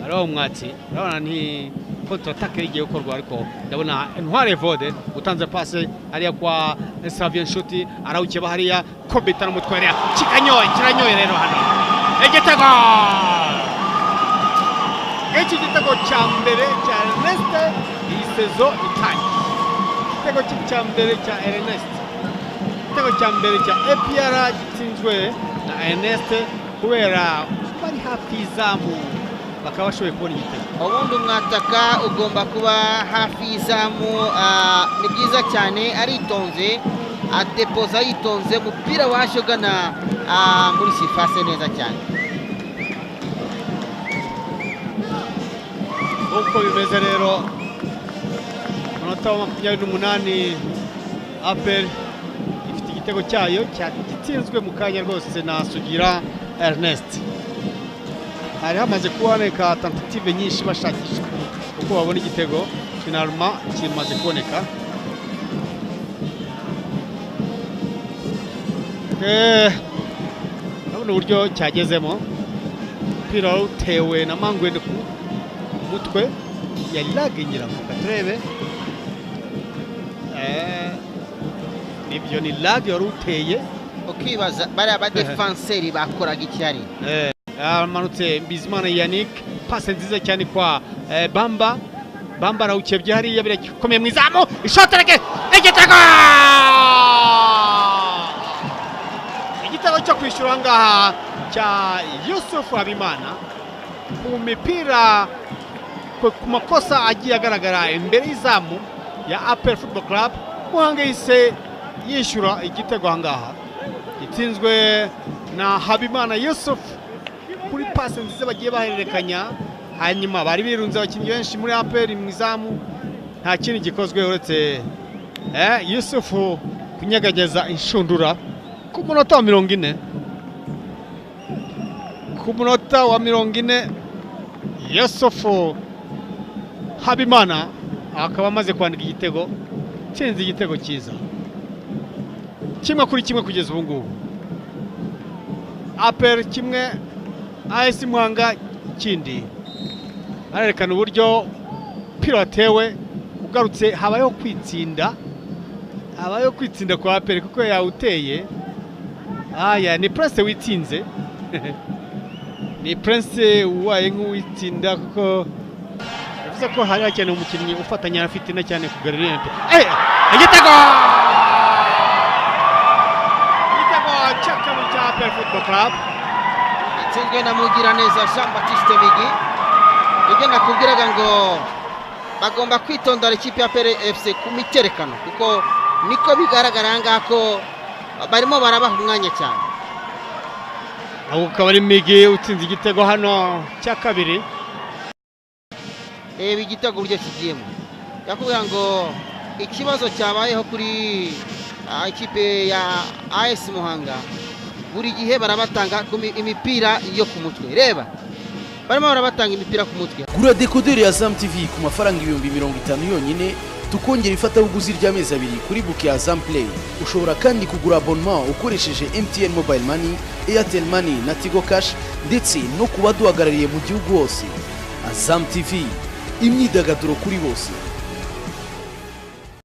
Ariho umwatsi urabona nti contre attaque igiye gukorwa ariko ndabona Ntware Evode utanze passe hariya kwa Savien Nshuti arawukeba hariya Kobita n'umutware kiranyoye rero hano igitego cya mbere cya Ernest iyi sezo itangiye igitego cya mbere cya Ernest igitego cya mbere cya APR gitsinzwe na Ernest kubera bari hafi y'izamu bakaba bashoboye kubona igitego. Ubundi umwataka ugomba kuba hafi y'izamu, ni byiza cyane, aritonze adepoza yitonze, umupira waje ugana muri sifase neza cyane. Uko bimeze rero umunota wa 28 APR ifite igitego cyayo gitsinzwe mu kanya rwose na Sugira Ernest. Hari hamaze kuboneka tentative nyinshi bashakisha uko babona igitego, finalement kimaze kuboneka. Nabona uburyo cyagezemo, umupira utewe na Mangwende ku mutwe yalaginyira mu katrebe. Nibyo ni lag yari uteye, ukibaza bari abadefenseri bakoraga icyari. Amanutse Bizimana Yannick, passe nziza cyane kwa Bamba arawukebye hariya birakomeye mu izamu, ishoti reke igitego cyo kwishyura ngaha cya Yusuf Habimana ku mipira ku makosa agiye agaragara imbere y'izamu ya APR Football Club. Muhanga yise yishyura igitego ngaha gitsinzwe na Habimana Yusuf kuri passe nziza bagiye bahererekanya, hanyuma bari birunze abakinnyi benshi muri APR mu izamu, nta kindi gikozwe uretse Yusuf kunyegageza inshundura ku munota wa 40. Ku munota wa 40 Yusuf Habimana akaba amaze kwandika igitego, tsinze igitego cyiza, kimwe kuri kimwe kugeza ubu ngubu. APR kimwe AS Muhanga kindi. Arerekana uburyo pira watewe ugarutse habayeho kwitsinda kwa APR kuko yawuteye. Ni Prince witsinze ni Prince uwaye nk'uwitsinda kuko yavuze ko hari hakeneye umukinnyi ufatanya afite na cyane kugarurira igitego cy'akabiri cya APR Football Club itsinzwe na Mugiraneza Jean Baptiste Migi. Ibyo nakubwiraga ngo bagomba kwitondera ikipe ya APR FC ku miterekano kuko niko bigaragara ngaha ko barimo barabaha umwanya cyane. Aho ukaba ari Migi utsinze igitego hano cya kabiri. Igitego buryo kigiyemo, yakubwira ngo ikibazo cyabayeho kuri ikipe ya AS Muhanga, buri gihe barabatanga imipira yo ku mutwe. Reba barimo barabatanga imipira ku mutwe. Gura decoder ya Azam TV ku mafaranga 50,000 yonyine, tukongera ifatabuguzi ry'amezi 2 kuri book ya Azam Play. Ushobora kandi kugura abonnement ukoresheje MTN Mobile Money, Airtel Money na Tigo Cash, ndetse no kubaduhagarariye mu gihugu hose. Azam TV, imyidagaduro kuri bose.